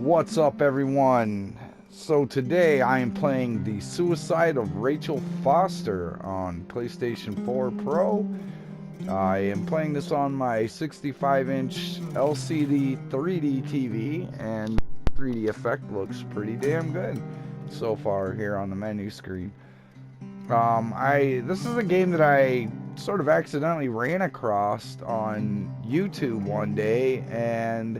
What's up, everyone? So today I am playing The Suicide of Rachel Foster on PlayStation 4 Pro. I am playing this on my 65-inch LCD 3D TV, and 3D effect looks pretty damn good so far here on the menu screen. This is a game that I sort of accidentally ran across on YouTube one day, and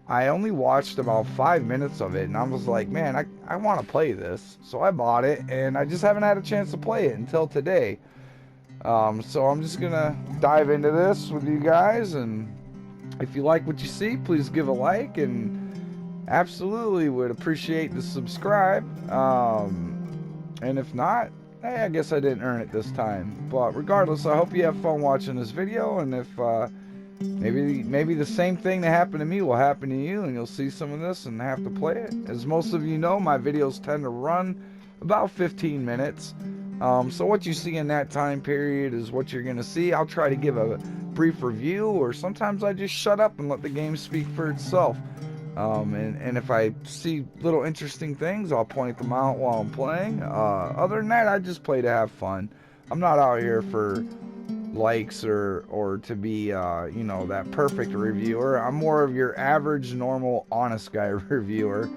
I only watched about 5 minutes of it, and I was like, man, I want to play this. So I bought it, and I just haven't had a chance to play it until today. So I'm just gonna dive into this with you guys, and if you like what you see, please give a like, and absolutely would appreciate the subscribe. And if not, hey, I guess I didn't earn it this time. But regardless, I hope you have fun watching this video, and if maybe the same thing that happened to me will happen to you, and you'll see some of this and have to play it. As most of you know, my videos tend to run about 15 minutes. So what you see in that time period is what you're going to see. I'll try to give a brief review, or sometimes I just shut up and let the game speak for itself. And if I see little interesting things, I'll point them out while I'm playing. Other than that, I just play to have fun. I'm not out here for likes or to be you know, that perfect reviewer. I'm more of your average, normal, honest guy reviewer,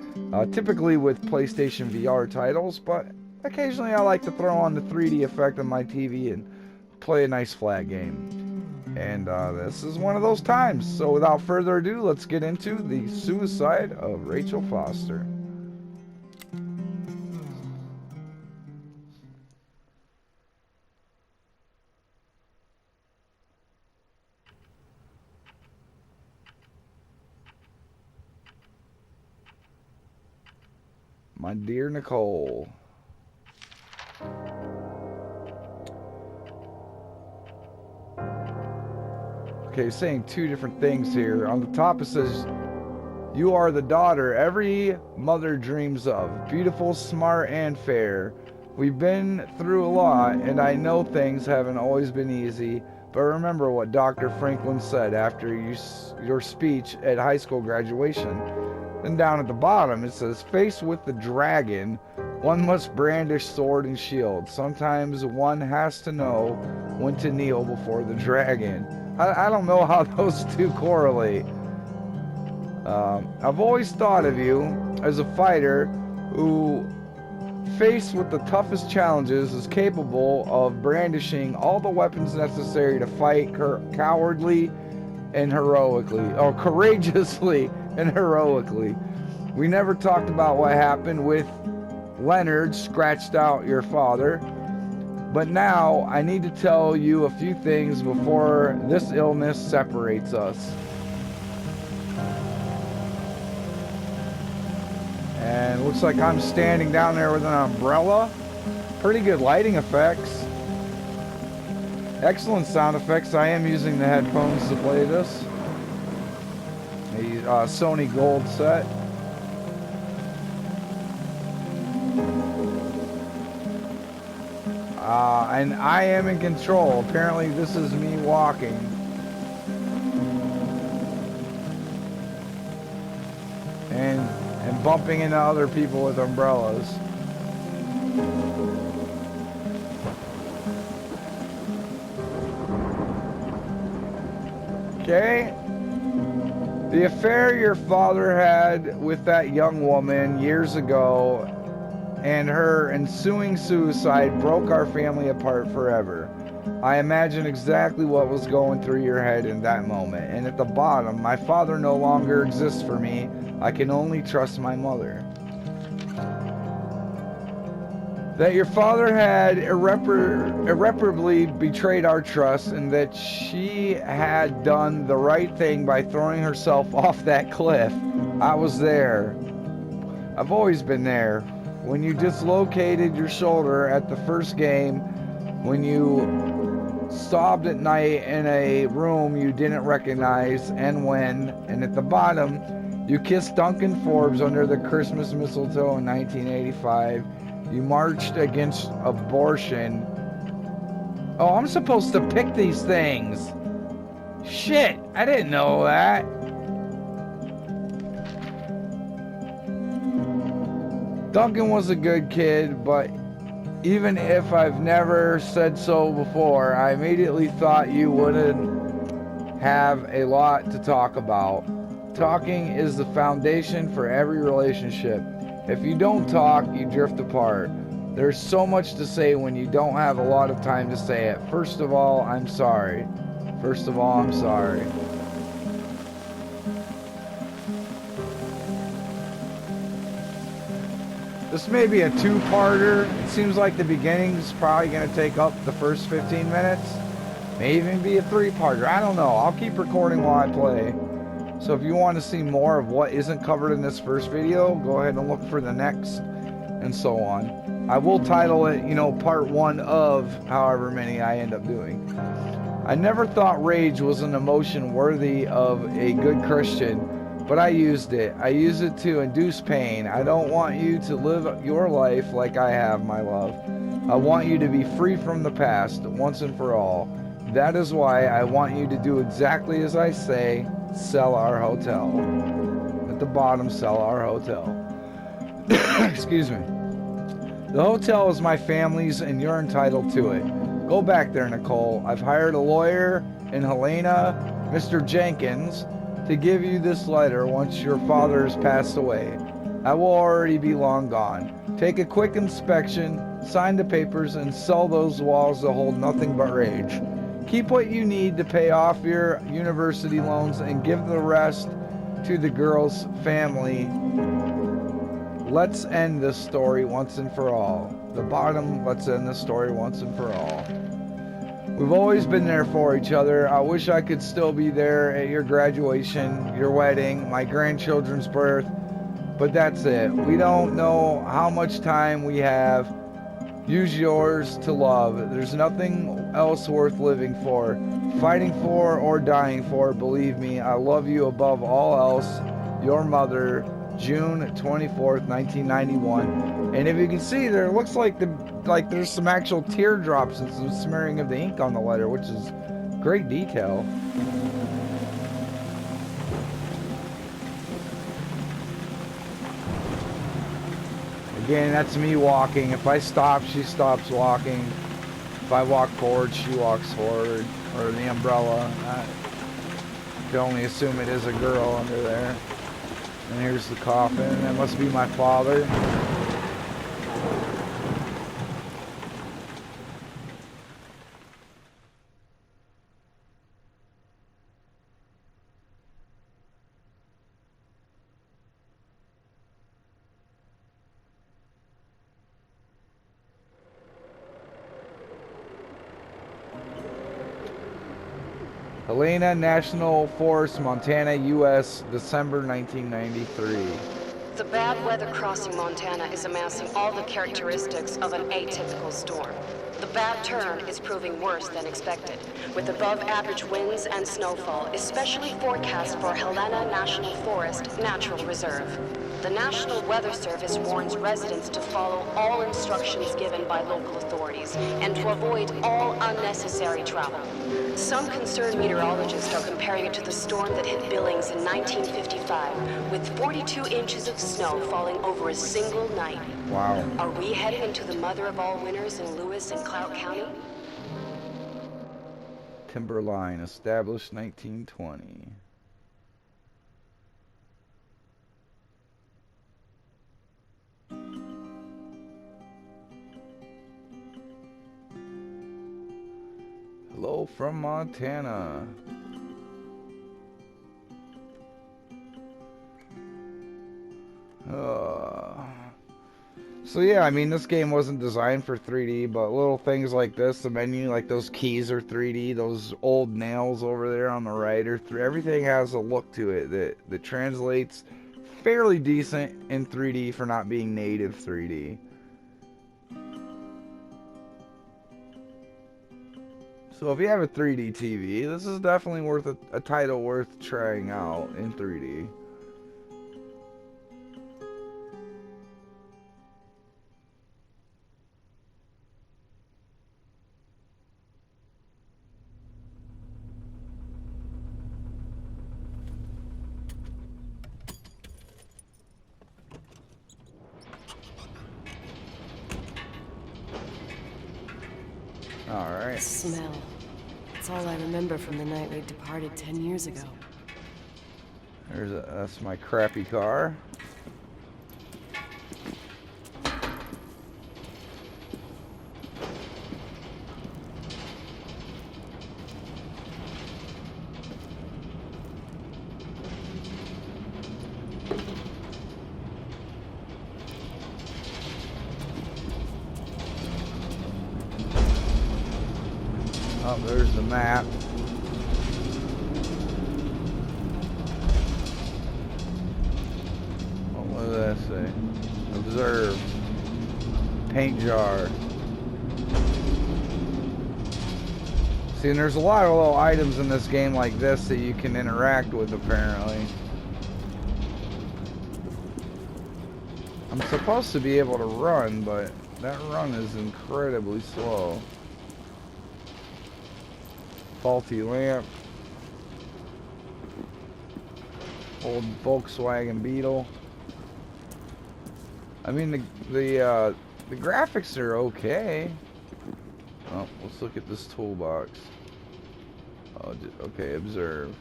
typically with PlayStation VR titles, but occasionally I like to throw on the 3D effect on my TV and play a nice flat game. And this is one of those times. So without further ado, let's get into The Suicide of Rachel Foster. My dear Nicole. Okay, saying two different things here. On the top it says, "You are the daughter every mother dreams of. Beautiful, smart, and fair. We've been through a lot, and I know things haven't always been easy. But remember what Dr. Franklin said after your speech at high school graduation." Then down at the bottom it says, "Faced with the dragon, one must brandish sword and shield. Sometimes one has to know when to kneel before the dragon." I don't know how those two correlate. I've always thought of you as a fighter who, faced with the toughest challenges, is capable of brandishing all the weapons necessary to fight cowardly and heroically, or courageously and heroically. We never talked about what happened with Leonard, scratched out your father. But now I need to tell you a few things before this illness separates us. And it looks like I'm standing down there with an umbrella. Pretty good lighting effects. Excellent sound effects. I am using the headphones to play this. A Sony Gold set. And I am in control. Apparently this is me walking. And bumping into other people with umbrellas. Okay. The affair your father had with that young woman years ago and her ensuing suicide broke our family apart forever. I imagine exactly what was going through your head in that moment. And at the bottom, my father no longer exists for me. I can only trust my mother. That your father had irreparably betrayed our trust, and that she had done the right thing by throwing herself off that cliff. I was there. I've always been there. When you dislocated your shoulder at the first game, when you sobbed at night in a room you didn't recognize, and at the bottom, you kissed Duncan Forbes under the Christmas mistletoe in 1985. You marched against abortion. Oh, I'm supposed to pick these things. Shit, I didn't know that. Duncan was a good kid, but even if I've never said so before, I immediately thought you wouldn't have a lot to talk about. Talking is the foundation for every relationship. If you don't talk, you drift apart. There's so much to say when you don't have a lot of time to say it. First of all, I'm sorry. First of all, I'm sorry. This may be a two-parter. It seems like the beginning is probably going to take up the first 15 minutes. May even be a three-parter. I don't know. I'll keep recording while I play. So if you want to see more of what isn't covered in this first video, go ahead and look for the next, and so on. I will title it, you know, part one of however many I end up doing. I never thought rage was an emotion worthy of a good Christian, but I used it. I used it to induce pain. I don't want you to live your life like I have, my love. I want you to be free from the past, once and for all. That is why I want you to do exactly as I say. Sell our hotel. At the bottom, sell our hotel. Excuse me. The hotel is my family's and you're entitled to it. Go back there, Nicole. I've hired a lawyer and Helena, Mr. Jenkins, to give you this letter once your father has passed away. I will already be long gone. Take a quick inspection, sign the papers, and sell those walls that hold nothing but rage. Keep what you need to pay off your university loans and give the rest to the girl's family. Let's end this story once and for all. The bottom, let's end this story once and for all. We've always been there for each other. I wish I could still be there at your graduation, your wedding, my grandchildren's birth, but that's it. We don't know how much time we have. Use yours to love. There's nothing else worth living for, fighting for, or dying for. Believe me, I love you above all else. Your mother, June 24th, 1991. And if you can see there, it looks like there's some actual teardrops and some smearing of the ink on the letter, which is great detail. Again, that's me walking. If I stop, she stops walking. If I walk forward, she walks forward. Or the umbrella. I can only assume it is a girl under there. And here's the coffin. That must be my father. Helena National Forest, Montana, U.S., December 1993. The bad weather crossing Montana is amassing all the characteristics of an atypical storm. The bad turn is proving worse than expected, with above-average winds and snowfall, especially forecast for Helena National Forest Natural Reserve. The National Weather Service warns residents to follow all instructions given by local authorities and to avoid all unnecessary travel. Some concerned meteorologists are comparing it to the storm that hit Billings in 1955, with 42 inches of snow falling over a single night. Wow. Are we heading into the mother of all winters in Lewis and Clout County? Timberline, established 1920. Hello from Montana. So yeah, I mean, this game wasn't designed for 3D, but little things like this, the menu, like those keys are 3D, those old nails over there on the right are everything has a look to it that translates fairly decent in 3D for not being native 3D. So if you have a 3D TV, this is definitely worth a title worth trying out in 3D. Alright. The smell. It's all I remember from the night we departed 10 years ago. That's my crappy car. Oh, there's the map. Oh, what does that say? Observe. Paint jar. See, and there's a lot of little items in this game like this that you can interact with, apparently. I'm supposed to be able to run, but that run is incredibly slow. Faulty lamp. Old Volkswagen Beetle. I mean, the graphics are okay. Oh, let's look at this toolbox. Oh, okay, observe.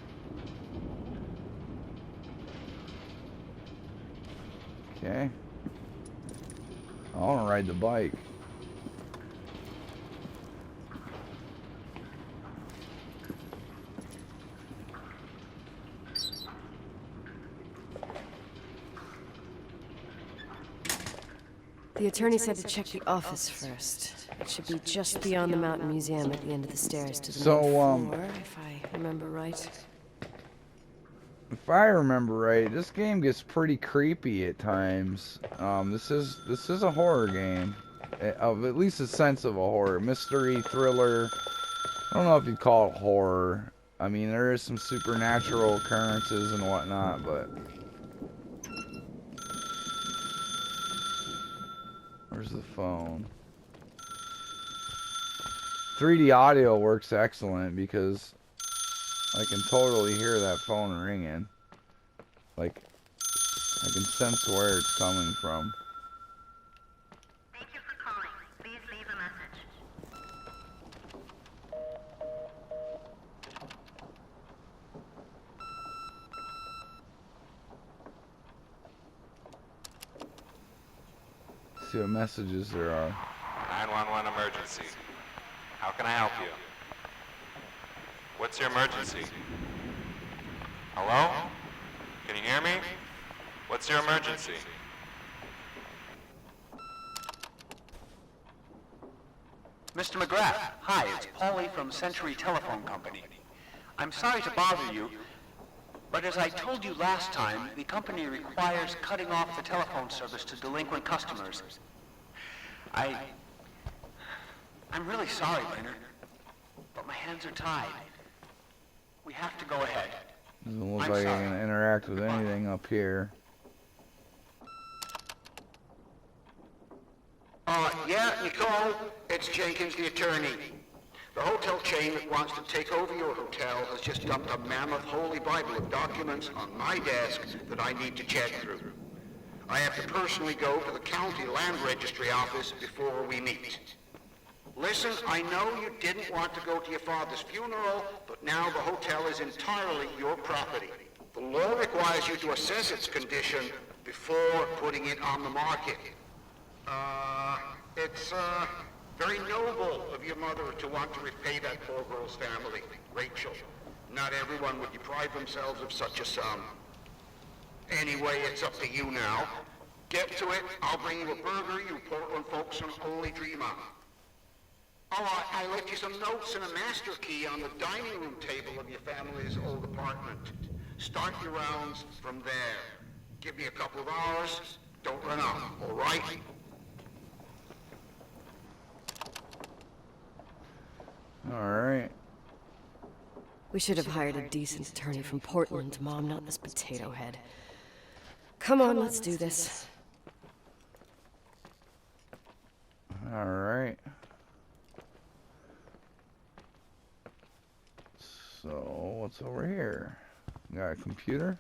Okay. I want to ride the bike. The attorney said to check the office first. It should be just beyond the Mountain Museum at the end of the stairs to the main floor, if I remember right. If I remember right, this game gets pretty creepy at times. This is a horror game, of at least a sense of a horror, mystery, thriller. I don't know if you'd call it horror. I mean, there is some supernatural occurrences and whatnot, but where's the phone? 3D audio works excellent because I can totally hear that phone ringing. Like, I can sense where it's coming from. Thank you for calling. Please leave a message. See what messages there are. 911 emergency. How can I help you? What's your emergency? Hello? Can you hear me? What's your emergency? Mr. McGrath, hi, it's Paulie from Century Telephone Company. I'm sorry to bother you, but as I told you last time, the company requires cutting off the telephone service to delinquent customers. I'm really sorry, Leonard, but my hands are tied. We have to go ahead. Doesn't look I'm like I sorry. can interact with Goodbye. anything up here. Yeah, Nicole, it's Jenkins, the attorney. The hotel chain that wants to take over your hotel has just dumped a mammoth holy Bible of documents on my desk that I need to check through. I have to personally go to the county land registry office before we meet. Listen, I know you didn't want to go to your father's funeral, but now the hotel is entirely your property. The law requires you to assess its condition before putting it on the market. It's very noble of your mother to want to repay that poor girl's family, Rachel. Not everyone would deprive themselves of such a sum. Anyway, it's up to you now. Get to it. I'll bring you a burger you Portland folks can only dream of. Oh, I left you some notes and a master key on the dining room table of your family's old apartment. Start your rounds from there. Give me a couple of hours. Don't run out, all right? Alright. We should have hired a decent attorney from Portland, Mom, not this potato head. Come on, let's do this. Alright. So, what's over here? Got a computer?